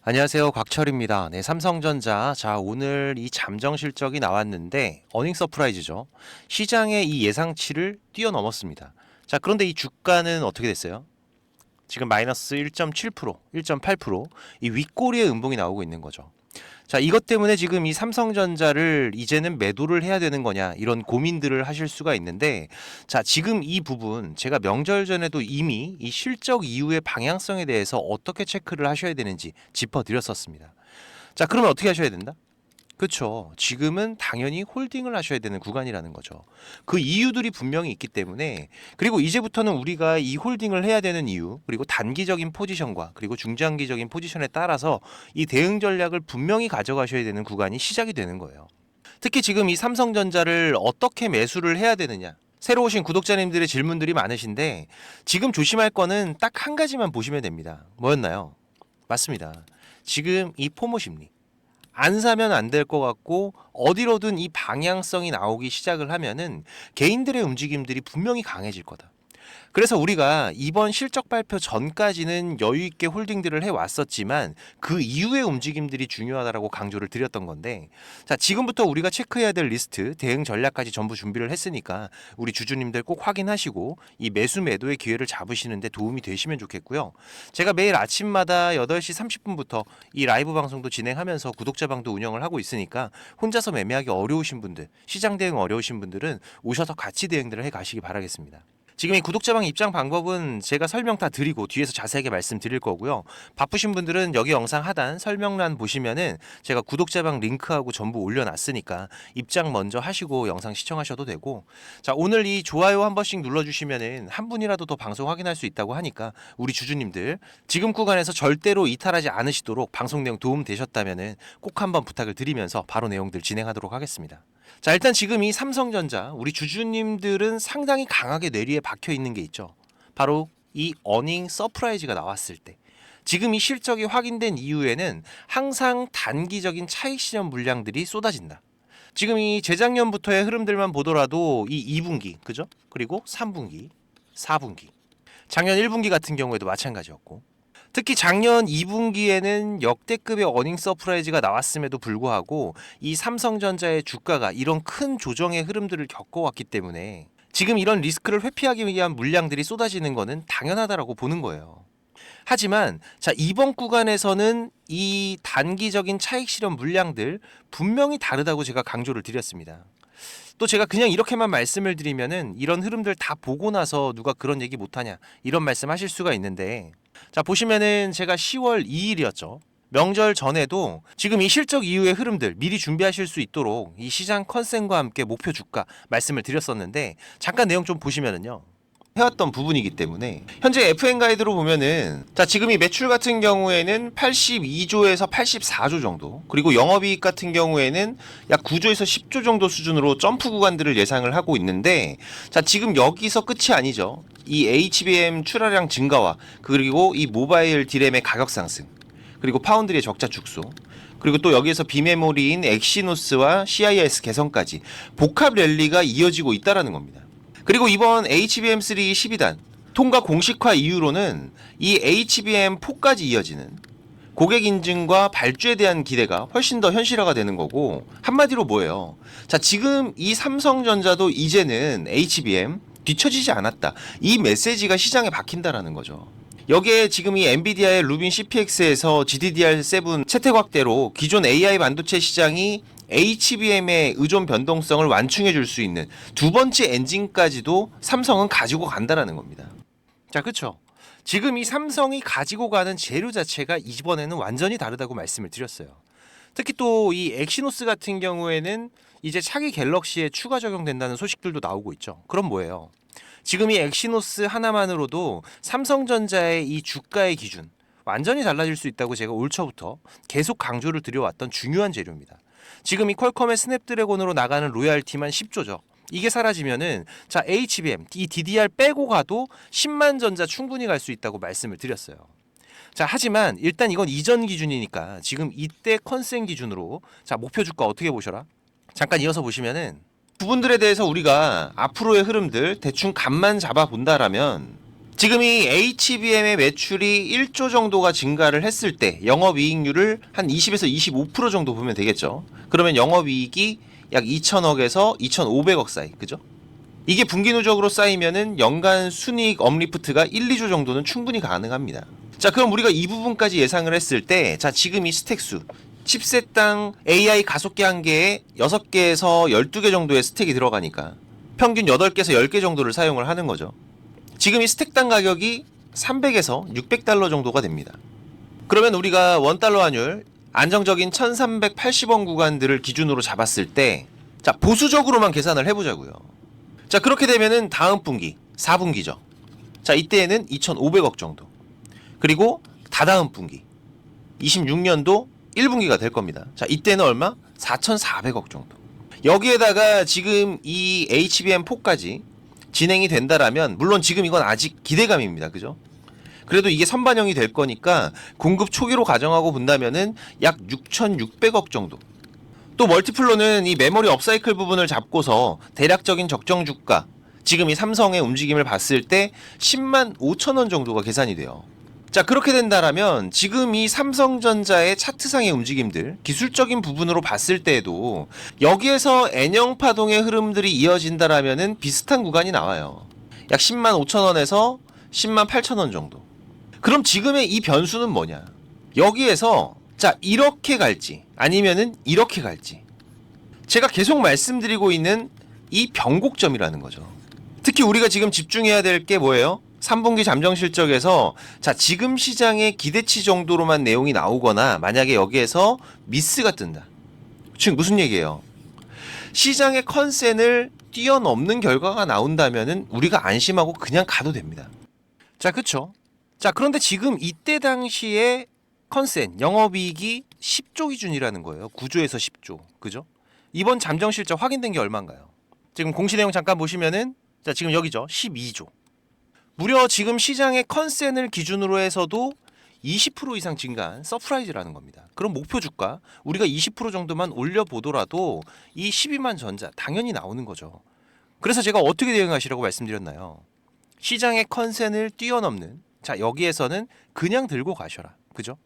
안녕하세요. 곽철입니다. 네, 삼성전자. 자, 오늘 이 잠정 실적이 나왔는데 어닝 서프라이즈죠. 시장의 이 예상치를 뛰어넘었습니다. 자, 그런데 이 주가는 어떻게 됐어요? 지금 마이너스 1.7%, 1.8%이 윗꼬리의 음봉이 나오고 있는 거죠. 자, 이것 때문에 지금 이 삼성전자를 이제는 매도를 해야 되는 거냐 이런 고민들을 하실 수가 있는데, 자, 지금 이 부분 제가 명절 전에도 이미 이 실적 이후의 방향성에 대해서 어떻게 체크를 하셔야 되는지 짚어드렸었습니다. 자, 그러면 어떻게 하셔야 된다? 그렇죠. 지금은 당연히 홀딩을 하셔야 되는 구간이라는 거죠. 그 이유들이 분명히 있기 때문에, 그리고 이제부터는 우리가 이 홀딩을 해야 되는 이유, 그리고 단기적인 포지션과 그리고 중장기적인 포지션에 따라서 이 대응 전략을 분명히 가져가셔야 되는 구간이 시작이 되는 거예요. 특히 지금 이 삼성전자를 어떻게 매수를 해야 되느냐. 새로 오신 구독자님들의 질문들이 많으신데, 지금 조심할 거는 딱 한 가지만 보시면 됩니다. 뭐였나요? 맞습니다. 지금 이 포모 심리. 안 사면 안 될 것 같고 어디로든 이 방향성이 나오기 시작을 하면은 개인들의 움직임들이 분명히 강해질 거다. 그래서 우리가 이번 실적 발표 전까지는 여유 있게 홀딩들을 해 왔었지만 그 이후의 움직임들이 중요하다라고 강조를 드렸던 건데, 자, 지금부터 우리가 체크해야 될 리스트, 대응 전략까지 전부 준비를 했으니까 우리 주주님들 꼭 확인하시고 이 매수 매도의 기회를 잡으시는데 도움이 되시면 좋겠고요. 제가 매일 아침마다 8시 30분부터 이 라이브 방송도 진행하면서 구독자방도 운영을 하고 있으니까 혼자서 매매하기 어려우신 분들, 시장 대응 어려우신 분들은 오셔서 같이 대응들을 해 가시기 바라겠습니다. 지금 이 구독자방 입장 방법은 제가 설명 다 드리고 뒤에서 자세하게 말씀드릴 거고요. 바쁘신 분들은 여기 영상 하단 설명란 보시면은 제가 구독자방 링크하고 전부 올려놨으니까 입장 먼저 하시고 영상 시청하셔도 되고, 자, 오늘 이 좋아요 한 번씩 눌러주시면은 한 분이라도 더 방송 확인할 수 있다고 하니까 우리 주주님들 지금 구간에서 절대로 이탈하지 않으시도록 방송 내용 도움 되셨다면은 꼭 한번 부탁을 드리면서 바로 내용들 진행하도록 하겠습니다. 자, 일단 지금 이 삼성전자 우리 주주님들은 상당히 강하게 뇌리에 박혀 있는 게 있죠. 바로 이 어닝 서프라이즈가 나왔을 때, 지금 이 실적이 확인된 이후에는 항상 단기적인 차익 실현 물량들이 쏟아진다. 지금 이 재작년부터의 흐름들만 보더라도 이 2분기, 그죠? 그리고 3분기, 4분기, 작년 1분기 같은 경우에도 마찬가지였고, 특히 작년 2분기에는 역대급의 어닝 서프라이즈가 나왔음에도 불구하고 이 삼성전자의 주가가 이런 큰 조정의 흐름들을 겪어왔기 때문에 지금 이런 리스크를 회피하기 위한 물량들이 쏟아지는 것은 당연하다라고 보는 거예요. 하지만 자, 이번 구간에서는 이 단기적인 차익 실현 물량들 분명히 다르다고 제가 강조를 드렸습니다. 또 제가 그냥 이렇게만 말씀을 드리면은 이런 흐름들 다 보고 나서 누가 그런 얘기 못하냐 이런 말씀 하실 수가 있는데, 자, 보시면은 제가 10월 2일이었죠. 명절 전에도 지금 이 실적 이후의 흐름들 미리 준비하실 수 있도록 이 시장 컨센과 함께 목표 주가 말씀을 드렸었는데, 잠깐 내용 좀 보시면은요. 해왔던 부분이기 때문에 현재 FN 가이드로 보면은, 자, 지금 이 매출 같은 경우에는 82조에서 84조 정도, 그리고 영업이익 같은 경우에는 약 9조에서 10조 정도 수준으로 점프 구간들을 예상을 하고 있는데, 자, 지금 여기서 끝이 아니죠. 이 HBM 출하량 증가와 그리고 이 모바일 디램의 가격 상승, 그리고 파운드리의 적자 축소, 그리고 또 여기에서 비메모리인 엑시노스와 CIS 개선까지 복합 랠리가 이어지고 있다라는 겁니다. 그리고 이번 HBM3 12단 통과 공식화 이후로는 이 HBM4까지 이어지는 고객 인증과 발주에 대한 기대가 훨씬 더 현실화가 되는 거고, 한마디로 뭐예요? 자, 지금 이 삼성전자도 이제는 HBM 뒤처지지 않았다, 이 메시지가 시장에 박힌다라는 거죠. 여기에 지금 이 엔비디아의 루빈 CPX에서 GDDR7 채택 확대로 기존 AI 반도체 시장이 HBM의 의존 변동성을 완충해 줄 수 있는 두 번째 엔진까지도 삼성은 가지고 간다라는 겁니다. 자, 그렇죠. 지금 이 삼성이 가지고 가는 재료 자체가 이번에는 완전히 다르다고 말씀을 드렸어요. 특히 또 이 엑시노스 같은 경우에는 이제 차기 갤럭시에 추가 적용된다는 소식들도 나오고 있죠. 그럼 뭐예요? 지금 이 엑시노스 하나만으로도 삼성전자의 이 주가의 기준 완전히 달라질 수 있다고 제가 올 초부터 계속 강조를 드려왔던 중요한 재료입니다. 지금 이 퀄컴의 스냅드래곤으로 나가는 로얄티만 10조죠. 이게 사라지면은, 자, HBM, 이 DDR 빼고 가도 10만 전자 충분히 갈 수 있다고 말씀을 드렸어요. 자, 하지만 일단 이건 이전 기준이니까 지금 이때 컨센 기준으로, 자, 목표 주가 어떻게 보셔라? 잠깐 이어서 보시면은 부분들에 대해서 우리가 앞으로의 흐름들 대충 감만 잡아 본다라면, 지금 이 HBM의 매출이 1조 정도가 증가를 했을 때 영업이익률을 한 20에서 25% 정도 보면 되겠죠. 그러면 영업이익이 약 2천억에서 2,500억 사이, 그죠? 이게 분기 누적으로 쌓이면은 연간 순이익 업리프트가 1, 2조 정도는 충분히 가능합니다. 자, 그럼 우리가 이 부분까지 예상을 했을 때, 자, 지금 이 스택수, 칩셋당 AI 가속기 한 개에 6개에서 12개 정도의 스택이 들어가니까 평균 8개에서 10개 정도를 사용을 하는 거죠. 지금 이 스택당 가격이 300에서 600달러 정도가 됩니다. 그러면 우리가 원달러 환율 안정적인 1380원 구간들을 기준으로 잡았을 때, 자, 보수적으로만 계산을 해보자고요. 자, 그렇게 되면은 다음 분기 4분기죠. 자, 이때에는 2,500억 정도. 그리고 다다음 분기 26년도 1분기가 될 겁니다. 자, 이때는 얼마? 4,400억 정도. 여기에다가 지금 이 HBM4까지 진행이 된다라면, 물론 지금 이건 아직 기대감입니다. 그죠? 그래도 이게 선반영이 될 거니까 공급 초기로 가정하고 본다면은 약 6,600억 정도. 또 멀티플로는 이 메모리 업사이클 부분을 잡고서 대략적인 적정 주가, 지금 이 삼성의 움직임을 봤을 때 10만 5천 원 정도가 계산이 돼요. 자, 그렇게 된다라면 지금 이 삼성전자의 차트상의 움직임들, 기술적인 부분으로 봤을 때에도 여기에서 N형 파동의 흐름들이 이어진다라면은 비슷한 구간이 나와요. 약 10만 5천 원에서 10만 8천 원 정도. 그럼 지금의 이 변수는 뭐냐? 여기에서 자, 이렇게 갈지 아니면은 이렇게 갈지, 제가 계속 말씀드리고 있는 이 변곡점이라는 거죠. 특히 우리가 지금 집중해야 될 게 뭐예요? 3분기 잠정 실적에서 자, 지금 시장의 기대치 정도로만 내용이 나오거나 만약에 여기에서 미스가 뜬다. 지금 무슨 얘기예요? 시장의 컨센을 뛰어넘는 결과가 나온다면은 우리가 안심하고 그냥 가도 됩니다. 자, 그쵸? 자, 그런데 지금 이때 당시에 컨센 영업이익이 10조 기준이라는 거예요. 9조에서 10조. 그죠? 이번 잠정 실적 확인된 게 얼마인가요? 지금 공시 내용 잠깐 보시면은, 자, 지금 여기죠. 12조. 무려 지금 시장의 컨센을 기준으로 해서도 20% 이상 증가한 서프라이즈라는 겁니다. 그럼 목표 주가 우리가 20% 정도만 올려보더라도 이 12만 전자 당연히 나오는 거죠. 그래서 제가 어떻게 대응하시라고 말씀드렸나요? 시장의 컨센을 뛰어넘는, 자, 여기에서는 그냥 들고 가셔라. 그죠?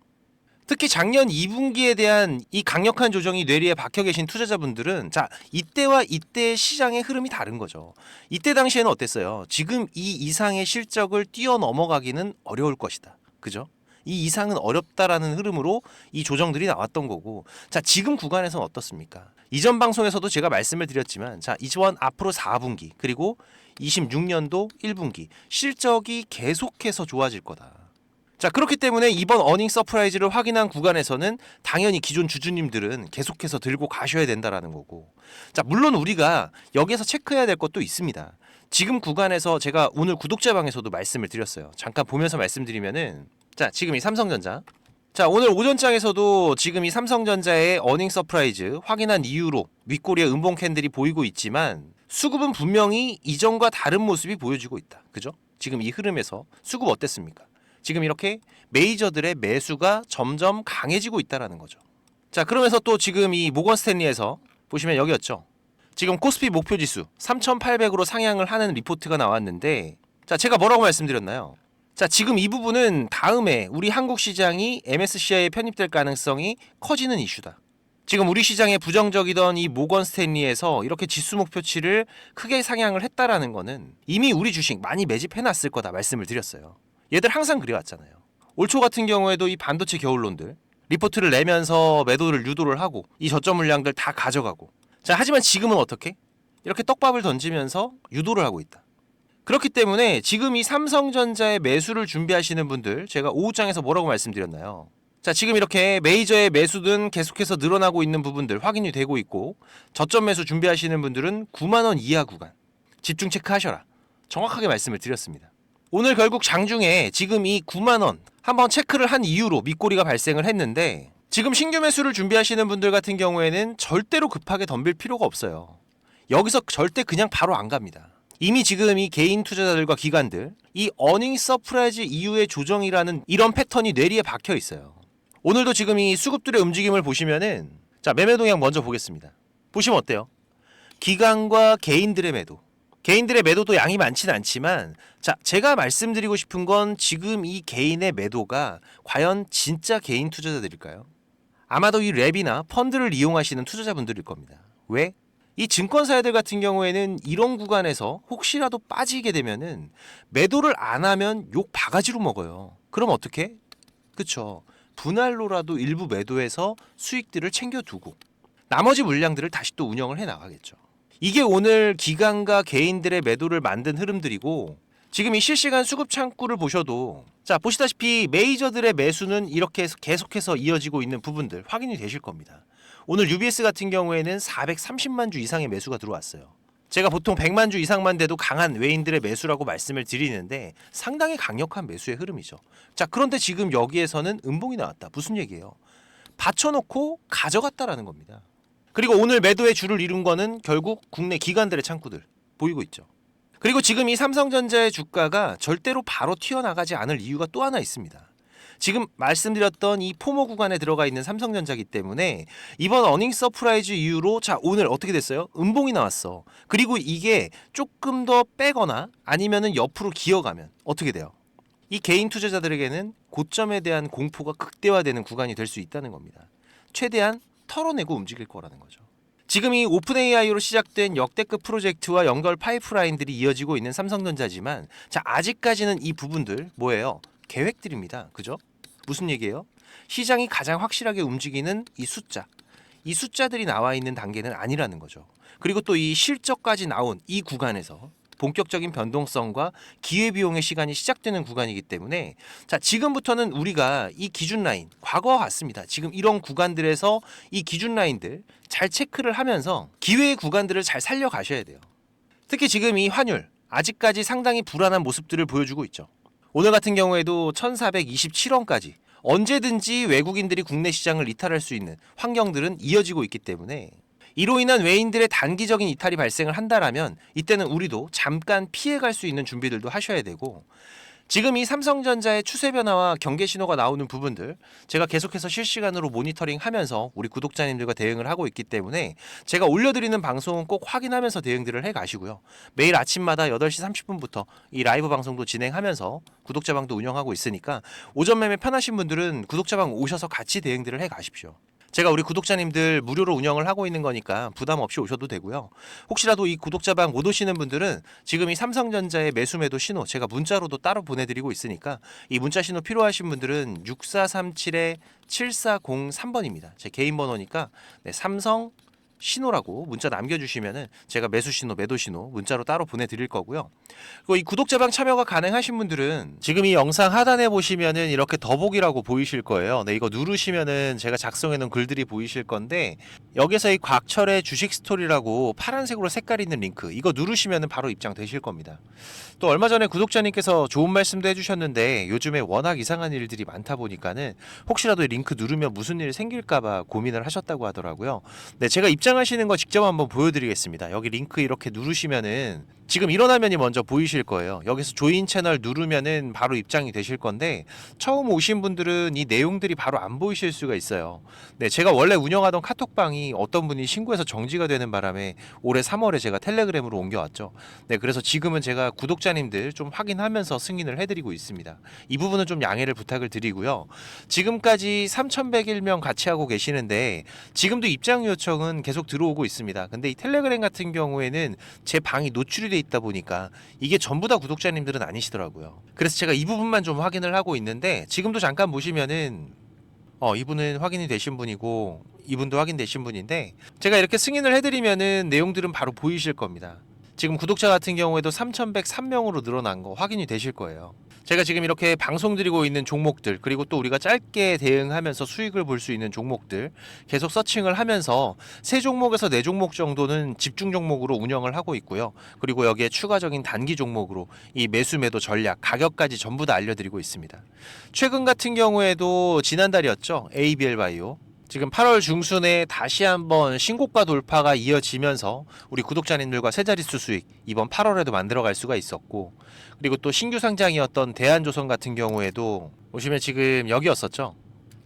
특히 작년 2분기에 대한 이 강력한 조정이 뇌리에 박혀 계신 투자자분들은, 자, 이때와 이때의 시장의 흐름이 다른 거죠. 이때 당시에는 어땠어요? 지금 이 이상의 실적을 뛰어넘어가기는 어려울 것이다. 그죠? 이 이상은 어렵다라는 흐름으로 이 조정들이 나왔던 거고, 자, 지금 구간에서는 어떻습니까? 이전 방송에서도 제가 말씀을 드렸지만, 자, 이번 앞으로 4분기 그리고 26년도 1분기 실적이 계속해서 좋아질 거다. 자, 그렇기 때문에 이번 어닝 서프라이즈를 확인한 구간에서는 당연히 기존 주주님들은 계속해서 들고 가셔야 된다라는 거고, 자, 물론 우리가 여기에서 체크해야 될 것도 있습니다. 지금 구간에서 제가 오늘 구독자방에서도 말씀을 드렸어요. 잠깐 보면서 말씀드리면은, 자, 지금 이 삼성전자, 자, 오늘 오전장에서도 지금 이 삼성전자의 어닝 서프라이즈 확인한 이후로 윗꼬리에 음봉 캔들이 보이고 있지만, 수급은 분명히 이전과 다른 모습이 보여지고 있다. 그죠? 지금 이 흐름에서 수급 어땠습니까? 지금 이렇게 메이저들의 매수가 점점 강해지고 있다는 거죠. 자, 그러면서 또 지금 이 모건 스탠리에서 보시면 여기였죠. 지금 코스피 목표 지수 3,800으로 상향을 하는 리포트가 나왔는데, 자, 제가 뭐라고 말씀드렸나요? 자, 지금 이 부분은 다음에 우리 한국 시장이 MSCI에 편입될 가능성이 커지는 이슈다. 지금 우리 시장에 부정적이던 이 모건 스탠리에서 이렇게 지수 목표치를 크게 상향을 했다라는 거는 이미 우리 주식 많이 매집해놨을 거다 말씀을 드렸어요. 얘들 항상 그래왔잖아요. 올 초 같은 경우에도 이 반도체 겨울론들 리포트를 내면서 매도를 유도를 하고 이 저점 물량들 다 가져가고, 자, 하지만 지금은 어떻게? 이렇게 떡밥을 던지면서 유도를 하고 있다. 그렇기 때문에 지금 이 삼성전자의 매수를 준비하시는 분들, 제가 오후장에서 뭐라고 말씀드렸나요? 자, 지금 이렇게 메이저의 매수든 계속해서 늘어나고 있는 부분들 확인이 되고 있고, 저점 매수 준비하시는 분들은 9만 원 이하 구간 집중 체크하셔라. 정확하게 말씀을 드렸습니다. 오늘 결국 장중에 지금 이 9만 원 한번 체크를 한 이후로 밑꼬리가 발생을 했는데, 지금 신규 매수를 준비하시는 분들 같은 경우에는 절대로 급하게 덤빌 필요가 없어요. 여기서 절대 그냥 바로 안 갑니다. 이미 지금 이 개인 투자자들과 기관들, 이 어닝 서프라이즈 이후의 조정이라는 이런 패턴이 뇌리에 박혀 있어요. 오늘도 지금 이 수급들의 움직임을 보시면은, 자, 매매 동향 먼저 보겠습니다. 보시면 어때요? 기관과 개인들의 매도, 개인들의 매도도 양이 많지는 않지만 자, 제가 말씀드리고 싶은 건 지금 이 개인의 매도가 과연 진짜 개인 투자자들일까요? 아마도 이 랩이나 펀드를 이용하시는 투자자분들일 겁니다. 왜? 이 증권사들 같은 경우에는 이런 구간에서 혹시라도 빠지게 되면은 매도를 안 하면 욕 바가지로 먹어요. 그럼 어떻게? 그쵸. 분할로라도 일부 매도해서 수익들을 챙겨두고 나머지 물량들을 다시 또 운영을 해 나가겠죠. 이게 오늘 기관과 개인들의 매도를 만든 흐름들이고 지금 이 실시간 수급 창구를 보셔도 자 보시다시피 메이저들의 매수는 이렇게 계속해서 이어지고 있는 부분들 확인이 되실 겁니다. 오늘 UBS 같은 경우에는 430만 주 이상의 매수가 들어왔어요. 제가 보통 100만 주 이상만 돼도 강한 외인들의 매수라고 말씀을 드리는데 상당히 강력한 매수의 흐름이죠. 자 그런데 지금 여기에서는 음봉이 나왔다. 무슨 얘기예요? 받쳐놓고 가져갔다라는 겁니다. 그리고 오늘 매도의 줄을 이룬 거는 결국 국내 기관들의 창구들 보이고 있죠. 그리고 지금 이 삼성전자의 주가가 절대로 바로 튀어나가지 않을 이유가 또 하나 있습니다. 지금 말씀드렸던 이 포모 구간에 들어가 있는 삼성전자기 때문에 이번 어닝 서프라이즈 이후로 자 오늘 어떻게 됐어요? 음봉이 나왔어. 그리고 이게 조금 더 빼거나 아니면은 옆으로 기어가면 어떻게 돼요? 이 개인 투자자들에게는 고점에 대한 공포가 극대화되는 구간이 될 수 있다는 겁니다. 최대한 털어내고 움직일 거라는 거죠. 지금 이 오픈 AI로 시작된 역대급 프로젝트와 연결 파이프라인들이 이어지고 있는 삼성전자지만 자 아직까지는 이 부분들 뭐예요? 계획들입니다. 그죠? 무슨 얘기예요? 시장이 가장 확실하게 움직이는 이 숫자. 이 숫자들이 나와 있는 단계는 아니라는 거죠. 그리고 또 이 실적까지 나온 이 구간에서 본격적인 변동성과 기회비용의 시간이 시작되는 구간이기 때문에 자 지금부터는 우리가 이 기준 라인 과거와 같습니다. 지금 이런 구간들에서 이 기준 라인들 잘 체크를 하면서 기회의 구간들을 잘 살려가셔야 돼요. 특히 지금 이 환율 아직까지 상당히 불안한 모습들을 보여주고 있죠. 오늘 같은 경우에도 1427원까지 언제든지 외국인들이 국내 시장을 이탈할 수 있는 환경들은 이어지고 있기 때문에 이로 인한 외인들의 단기적인 이탈이 발생을 한다라면 이때는 우리도 잠깐 피해갈 수 있는 준비들도 하셔야 되고 지금 이 삼성전자의 추세 변화와 경계 신호가 나오는 부분들 제가 계속해서 실시간으로 모니터링하면서 우리 구독자님들과 대응을 하고 있기 때문에 제가 올려드리는 방송은 꼭 확인하면서 대응들을 해가시고요. 매일 아침마다 8시 30분부터 이 라이브 방송도 진행하면서 구독자방도 운영하고 있으니까 오전 매매 편하신 분들은 구독자방 오셔서 같이 대응들을 해가십시오. 제가 우리 구독자님들 무료로 운영을 하고 있는 거니까 부담 없이 오셔도 되고요. 혹시라도 이 구독자방 못 오시는 분들은 지금 이 삼성전자의 매수 매도 신호 제가 문자로도 따로 보내드리고 있으니까 이 문자 신호 필요하신 분들은 6437-7403번입니다. 제 개인 번호니까 네, 삼성 신호라고 문자 남겨주시면은 제가 매수 신호, 매도 신호 문자로 따로 보내드릴 거고요. 그리고 이 구독자방 참여가 가능하신 분들은 지금 이 영상 하단에 보시면은 이렇게 더보기라고 보이실 거예요. 네, 이거 누르시면은 제가 작성해 놓은 글들이 보이실 건데 여기서 이 곽철의 주식 스토리라고 파란색으로 색깔 있는 링크 이거 누르시면은 바로 입장되실 겁니다. 또 얼마 전에 구독자님께서 좋은 말씀도 해주셨는데 요즘에 워낙 이상한 일들이 많다 보니까는 혹시라도 이 링크 누르면 무슨 일 생길까봐 고민을 하셨다고 하더라고요. 네, 제가 입장하시는 거 직접 한번 보여드리겠습니다. 여기 링크 이렇게 누르시면은 지금 이런 화면이 먼저 보이실 거예요. 여기서 조인 채널 누르면은 바로 입장이 되실 건데 처음 오신 분들은 이 내용들이 바로 안 보이실 수가 있어요. 네, 제가 원래 운영하던 카톡방이 어떤 분이 신고해서 정지가 되는 바람에 올해 3월에 제가 텔레그램으로 옮겨왔죠. 네, 그래서 지금은 제가 구독자님들 좀 확인하면서 승인을 해드리고 있습니다. 이 부분은 좀 양해를 부탁을 드리고요. 지금까지 3,101명 같이 하고 계시는데 지금도 입장 요청은 계속 들어오고 있습니다. 근데 이 텔레그램 같은 경우에는 제 방이 노출이 돼 있다 보니까 이게 전부 다 구독자님들은 아니시더라고요. 그래서 제가 이 부분만 좀 확인을 하고 있는데 지금도 잠깐 보시면은 이분은 확인이 되신 분이고 이분도 확인되신 분인데 제가 이렇게 승인을 해드리면은 내용들은 바로 보이실 겁니다. 지금 구독자 같은 경우에도 3,103명으로 늘어난 거 확인이 되실 거예요. 제가 지금 이렇게 방송 드리고 있는 종목들 그리고 또 우리가 짧게 대응하면서 수익을 볼 수 있는 종목들 계속 서칭을 하면서 3종목에서 4종목 정도는 집중 종목으로 운영을 하고 있고요. 그리고 여기에 추가적인 단기 종목으로 이 매수 매도 전략 가격까지 전부 다 알려드리고 있습니다. 최근 같은 경우에도 지난달이었죠. ABL 바이오 지금 8월 중순에 다시 한번 신고가 돌파가 이어지면서 우리 구독자님들과 세 자릿수 수익 이번 8월에도 만들어갈 수가 있었고 그리고 또 신규 상장이었던 대한조선 같은 경우에도 보시면 지금 여기였었죠.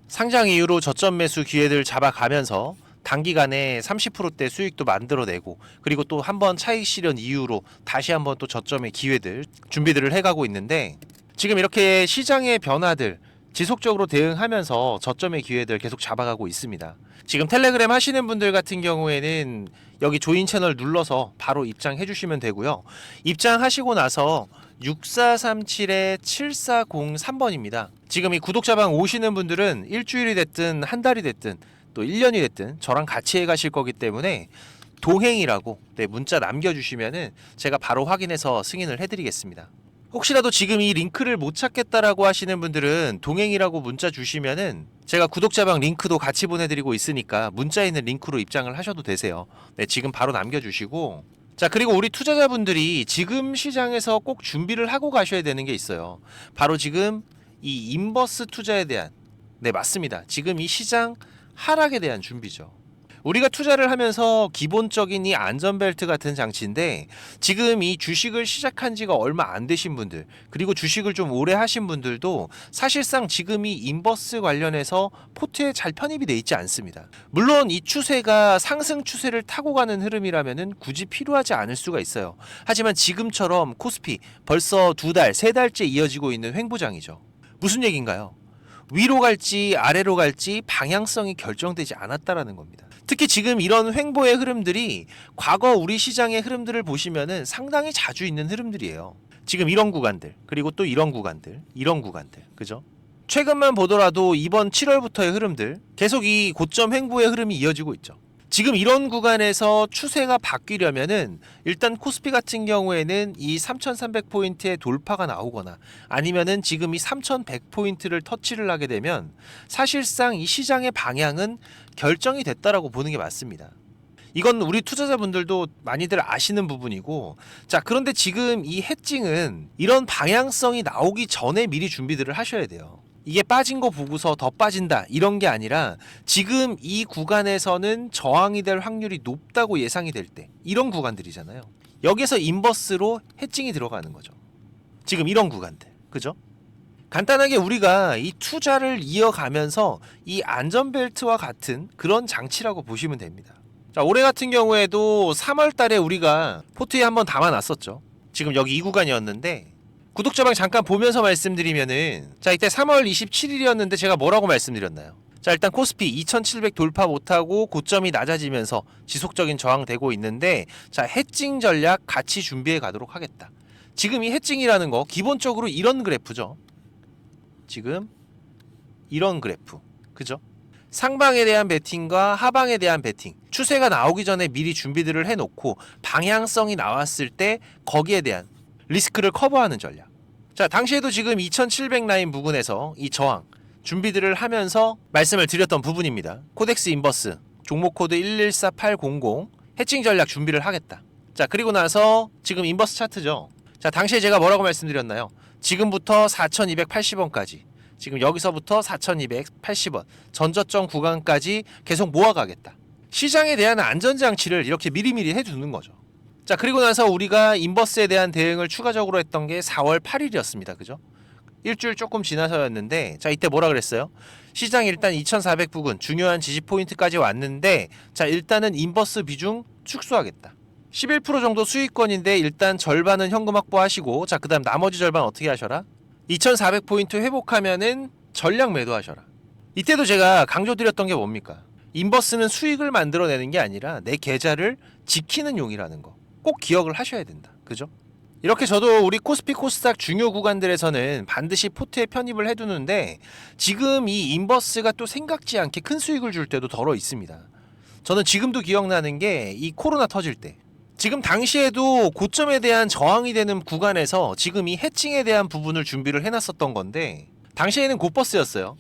상장 이후로 저점 매수 기회들 잡아가면서 단기간에 30%대 수익도 만들어내고 그리고 또 한번 차익 실현 이후로 다시 한번 또 저점의 기회들 준비들을 해가고 있는데 지금 이렇게 시장의 변화들 지속적으로 대응하면서 저점의 기회들 계속 잡아가고 있습니다. 지금 텔레그램 하시는 분들 같은 경우에는 여기 조인 채널 눌러서 바로 입장해 주시면 되고요. 입장하시고 나서 6437-7403번입니다. 지금 이 구독자방 오시는 분들은 일주일이 됐든 한 달이 됐든 또 1년이 됐든 저랑 같이 해 가실 거기 때문에 동행이라고 문자 남겨주시면은 제가 바로 확인해서 승인을 해드리겠습니다. 혹시라도 지금 이 링크를 못 찾겠다라고 하시는 분들은 동행이라고 문자 주시면은 제가 구독자방 링크도 같이 보내드리고 있으니까 문자에 있는 링크로 입장을 하셔도 되세요. 네, 지금 바로 남겨주시고 자 그리고 우리 투자자분들이 지금 시장에서 꼭 준비를 하고 가셔야 되는 게 있어요. 바로 지금 이 인버스 투자에 대한 네 맞습니다. 지금 이 시장 하락에 대한 준비죠. 우리가 투자를 하면서 기본적인 이 안전벨트 같은 장치인데 지금 이 주식을 시작한 지가 얼마 안 되신 분들 그리고 주식을 좀 오래 하신 분들도 사실상 지금 이 인버스 관련해서 포트에 잘 편입이 돼 있지 않습니다. 물론 이 추세가 상승 추세를 타고 가는 흐름이라면은 굳이 필요하지 않을 수가 있어요. 하지만 지금처럼 코스피 벌써 2달, 3달째 이어지고 있는 횡보장이죠. 무슨 얘기인가요? 위로 갈지 아래로 갈지 방향성이 결정되지 않았다라는 겁니다. 특히 지금 이런 횡보의 흐름들이 과거 우리 시장의 흐름들을 보시면은 상당히 자주 있는 흐름들이에요. 지금 이런 구간들, 그리고 또 이런 구간들, 그죠? 최근만 보더라도 이번 7월부터의 흐름들, 계속 이 고점 횡보의 흐름이 이어지고 있죠. 지금 이런 구간에서 추세가 바뀌려면은 일단 코스피 같은 경우에는 이 3,300포인트의 돌파가 나오거나 아니면은 지금 이 3,100포인트를 터치를 하게 되면 사실상 이 시장의 방향은 결정이 됐다라고 보는 게 맞습니다. 이건 우리 투자자분들도 많이들 아시는 부분이고 자 그런데 지금 이 해칭은 이런 방향성이 나오기 전에 미리 준비들을 하셔야 돼요. 이게 빠진 거 보고서 더 빠진다 이런 게 아니라 지금 이 구간에서는 저항이 될 확률이 높다고 예상이 될 때 이런 구간들이잖아요. 여기서 인버스로 해칭이 들어가는 거죠. 지금 이런 구간들 그죠? 간단하게 우리가 이 투자를 이어가면서 이 안전벨트와 같은 그런 장치라고 보시면 됩니다. 자 올해 같은 경우에도 3월 달에 우리가 포트에 한번 담아놨었죠. 지금 여기 이 구간이었는데 구독자방 잠깐 보면서 말씀드리면은 자 이때 3월 27일이었는데 제가 뭐라고 말씀드렸나요? 자 일단 코스피 2700 돌파 못하고 고점이 낮아지면서 지속적인 저항되고 있는데 자 해칭 전략 같이 준비해 가도록 하겠다. 지금 이 해칭이라는 거 기본적으로 이런 그래프죠. 지금 이런 그래프 그죠? 상방에 대한 베팅과 하방에 대한 베팅 추세가 나오기 전에 미리 준비들을 해놓고 방향성이 나왔을 때 거기에 대한 리스크를 커버하는 전략. 자, 당시에도 지금 2700 라인 부근에서 이 저항 준비들을 하면서 말씀을 드렸던 부분입니다. 코덱스 인버스 종목 코드 114800 해칭 전략 준비를 하겠다. 자, 그리고 나서 지금 인버스 차트죠. 자, 당시에 제가 뭐라고 말씀드렸나요? 지금부터 4280원까지 지금 여기서부터 4280원 전저점 구간까지 계속 모아가겠다. 시장에 대한 안전장치를 이렇게 미리미리 해두는 거죠. 자 그리고 나서 우리가 인버스에 대한 대응을 추가적으로 했던 게 4월 8일이었습니다. 그죠? 일주일 조금 지나서였는데 자 이때 뭐라 그랬어요? 시장 일단 2400 부근 중요한 지지 포인트까지 왔는데 자 일단은 인버스 비중 축소하겠다. 11% 정도 수익권인데 일단 절반은 현금 확보하시고 자 그다음 나머지 절반 어떻게 하셔라? 2400포인트 회복하면은 전략 매도하셔라. 이때도 제가 강조드렸던 게 뭡니까? 인버스는 수익을 만들어내는 게 아니라 내 계좌를 지키는 용이라는 거. 꼭 기억을 하셔야 된다. 그죠? 이렇게 저도 우리 코스피 코스닥 중요 구간들에서는 반드시 포트에 편입을 해두는데 지금 이 인버스가 또 생각지 않게 큰 수익을 줄 때도 덜어 있습니다. 저는 지금도 기억나는 게 이 코로나 터질 때 지금 당시에도 고점에 대한 저항이 되는 구간에서 지금 이 해칭에 대한 부분을 준비를 해놨었던 건데 당시에는 곧버스였어요.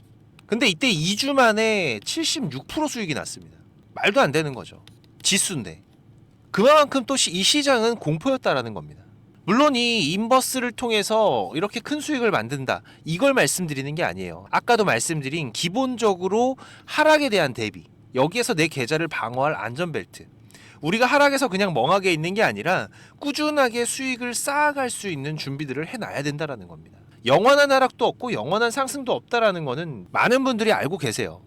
근데 이때 2주 만에 76% 수익이 났습니다. 말도 안 되는 거죠. 지수인데. 그만큼 또 이 시장은 공포였다라는 겁니다. 물론 이 인버스를 통해서 이렇게 큰 수익을 만든다. 이걸 말씀드리는 게 아니에요. 아까도 말씀드린 기본적으로 하락에 대한 대비. 여기에서 내 계좌를 방어할 안전벨트. 우리가 하락에서 그냥 멍하게 있는 게 아니라 꾸준하게 수익을 쌓아갈 수 있는 준비들을 해놔야 된다라는 겁니다. 영원한 하락도 없고 영원한 상승도 없다라는 거는 많은 분들이 알고 계세요.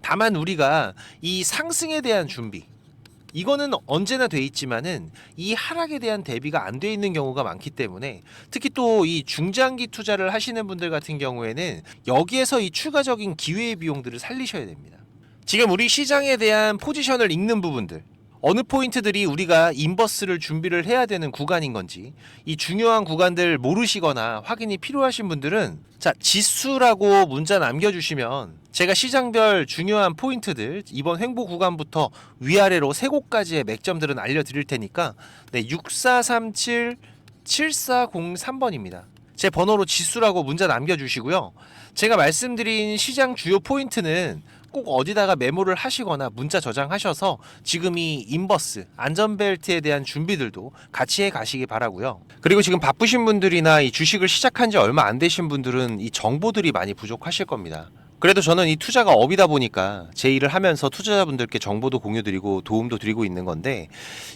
다만 우리가 이 상승에 대한 준비, 이거는 언제나 돼 있지만은 이 하락에 대한 대비가 안 돼 있는 경우가 많기 때문에, 특히 또 이 중장기 투자를 하시는 분들 같은 경우에는 여기에서 이 추가적인 기회의 비용들을 살리셔야 됩니다. 지금 우리 시장에 대한 포지션을 읽는 부분들, 어느 포인트들이 우리가 인버스를 준비를 해야 되는 구간인 건지, 이 중요한 구간들 모르시거나 확인이 필요하신 분들은 자, 지수라고 문자 남겨주시면 제가 시장별 중요한 포인트들 이번 횡보 구간부터 위아래로 세 곳까지의 맥점들은 알려드릴 테니까, 네, 6437 7403번입니다. 제 번호로 지수라고 문자 남겨주시고요. 제가 말씀드린 시장 주요 포인트는 꼭 어디다가 메모를 하시거나 문자 저장하셔서 지금 이 인버스 안전벨트에 대한 준비들도 같이 해 가시기 바라고요. 그리고 지금 바쁘신 분들이나 이 주식을 시작한 지 얼마 안 되신 분들은 이 정보들이 많이 부족하실 겁니다. 그래도 저는 이 투자가 업이다 보니까 제 일을 하면서 투자자분들께 정보도 공유드리고 도움도 드리고 있는 건데,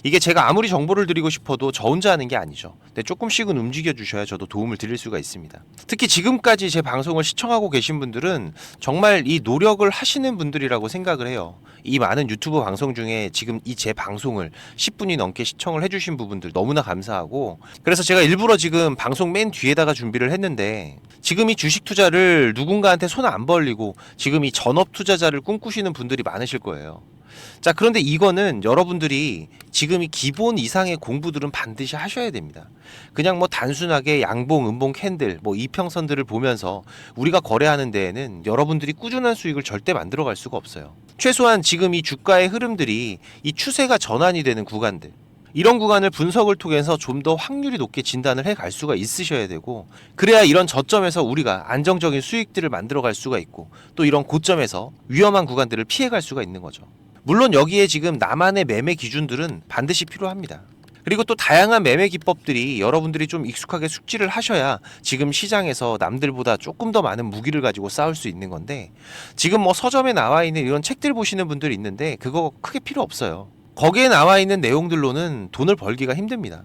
이게 제가 아무리 정보를 드리고 싶어도 저 혼자 하는 게 아니죠. 근데 조금씩은 움직여 주셔야 저도 도움을 드릴 수가 있습니다. 특히 지금까지 제 방송을 시청하고 계신 분들은 정말 이 노력을 하시는 분들이라고 생각을 해요. 이 많은 유튜브 방송 중에 지금 이 제 방송을 10분이 넘게 시청을 해주신 부분들 너무나 감사하고, 그래서 제가 일부러 지금 방송 맨 뒤에다가 준비를 했는데, 지금 이 주식 투자를 누군가한테 손 안 벌리고 지금 이 전업 투자자를 꿈꾸시는 분들이 많으실 거예요. 자, 그런데 이거는 여러분들이 지금 이 기본 이상의 공부들은 반드시 하셔야 됩니다. 그냥 뭐 단순하게 양봉, 음봉, 캔들, 뭐 이평선들을 보면서 우리가 거래하는 데에는 여러분들이 꾸준한 수익을 절대 만들어갈 수가 없어요. 최소한 지금 이 주가의 흐름들이 이 추세가 전환이 되는 구간들, 이런 구간을 분석을 통해서 좀 더 확률이 높게 진단을 해 갈 수가 있으셔야 되고, 그래야 이런 저점에서 우리가 안정적인 수익들을 만들어 갈 수가 있고, 또 이런 고점에서 위험한 구간들을 피해 갈 수가 있는 거죠. 물론 여기에 지금 나만의 매매 기준들은 반드시 필요합니다. 그리고 또 다양한 매매 기법들이 여러분들이 좀 익숙하게 숙지를 하셔야 지금 시장에서 남들보다 조금 더 많은 무기를 가지고 싸울 수 있는 건데, 지금 뭐 서점에 나와 있는 이런 책들 보시는 분들이 있는데 그거 크게 필요 없어요. 거기에 나와 있는 내용들로는 돈을 벌기가 힘듭니다.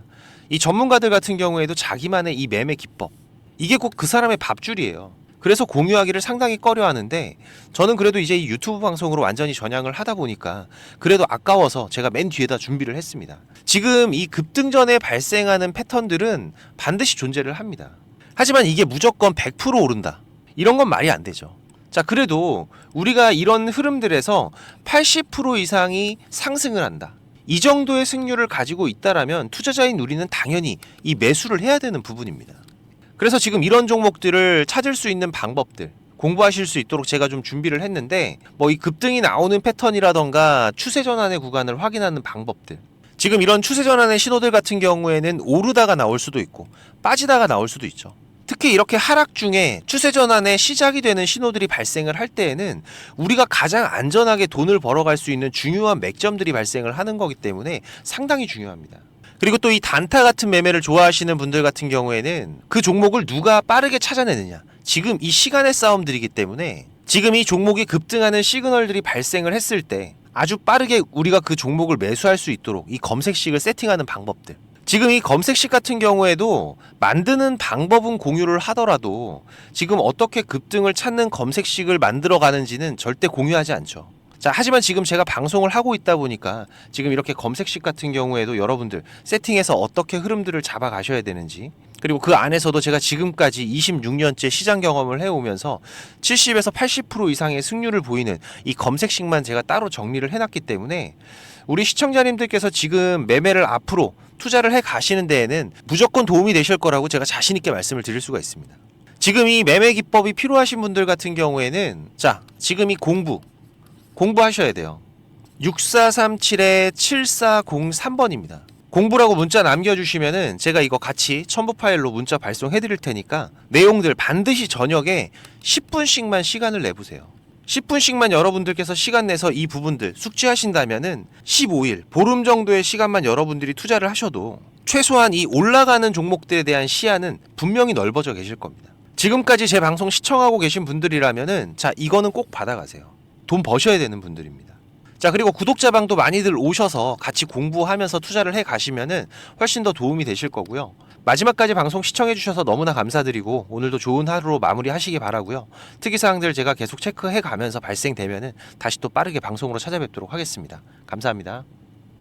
이 전문가들 같은 경우에도 자기만의 이 매매 기법, 이게 꼭 그 사람의 밥줄이에요. 그래서 공유하기를 상당히 꺼려 하는데, 저는 그래도 이제 이 유튜브 방송으로 완전히 전향을 하다 보니까 그래도 아까워서 제가 맨 뒤에다 준비를 했습니다. 지금 이 급등 전에 발생하는 패턴들은 반드시 존재를 합니다. 하지만 이게 무조건 100% 오른다, 이런 건 말이 안 되죠. 자, 그래도 우리가 이런 흐름들에서 80% 이상이 상승을 한다, 이 정도의 승률을 가지고 있다라면 투자자인 우리는 당연히 이 매수를 해야 되는 부분입니다. 그래서 지금 이런 종목들을 찾을 수 있는 방법들 공부하실 수 있도록 제가 좀 준비를 했는데, 뭐 이 급등이 나오는 패턴이라던가 추세 전환의 구간을 확인하는 방법들, 지금 이런 추세 전환의 신호들 같은 경우에는 오르다가 나올 수도 있고 빠지다가 나올 수도 있죠. 특히 이렇게 하락 중에 추세 전환의 시작이 되는 신호들이 발생을 할 때에는 우리가 가장 안전하게 돈을 벌어갈 수 있는 중요한 맥점들이 발생을 하는 거기 때문에 상당히 중요합니다. 그리고 또 이 단타 같은 매매를 좋아하시는 분들 같은 경우에는 그 종목을 누가 빠르게 찾아내느냐, 지금 이 시간의 싸움들이기 때문에 지금 이 종목이 급등하는 시그널들이 발생을 했을 때 아주 빠르게 우리가 그 종목을 매수할 수 있도록 이 검색식을 세팅하는 방법들, 지금 이 검색식 같은 경우에도 만드는 방법은 공유를 하더라도 지금 어떻게 급등을 찾는 검색식을 만들어 가는지는 절대 공유하지 않죠. 자, 하지만 지금 제가 방송을 하고 있다 보니까 지금 이렇게 검색식 같은 경우에도 여러분들 세팅해서 어떻게 흐름들을 잡아 가셔야 되는지, 그리고 그 안에서도 제가 지금까지 26년째 시장 경험을 해오면서 70에서 80% 이상의 승률을 보이는 이 검색식만 제가 따로 정리를 해놨기 때문에 우리 시청자님들께서 지금 매매를 앞으로 투자를 해 가시는 데에는 무조건 도움이 되실 거라고 제가 자신 있게 말씀을 드릴 수가 있습니다. 지금 이 매매 기법이 필요하신 분들 같은 경우에는 자, 지금 이 공부하셔야 돼요. 6437-7403번입니다. 공부라고 문자 남겨주시면은 제가 이거 같이 첨부 파일로 문자 발송해 드릴 테니까 내용들 반드시 저녁에 10분씩만 시간을 내보세요. 10분씩만 여러분들께서 시간 내서 이 부분들 숙지하신다면은 15일, 보름 정도의 시간만 여러분들이 투자를 하셔도 최소한 이 올라가는 종목들에 대한 시야는 분명히 넓어져 계실 겁니다. 지금까지 제 방송 시청하고 계신 분들이라면은 자, 이거는 꼭 받아가세요. 돈 버셔야 되는 분들입니다. 자, 그리고 구독자방도 많이들 오셔서 같이 공부하면서 투자를 해 가시면은 훨씬 더 도움이 되실 거고요. 마지막까지 방송 시청해 주셔서 너무나 감사드리고 오늘도 좋은 하루로 마무리하시기 바라고요. 특이사항들 제가 계속 체크해 가면서 발생되면은 다시 또 빠르게 방송으로 찾아뵙도록 하겠습니다. 감사합니다.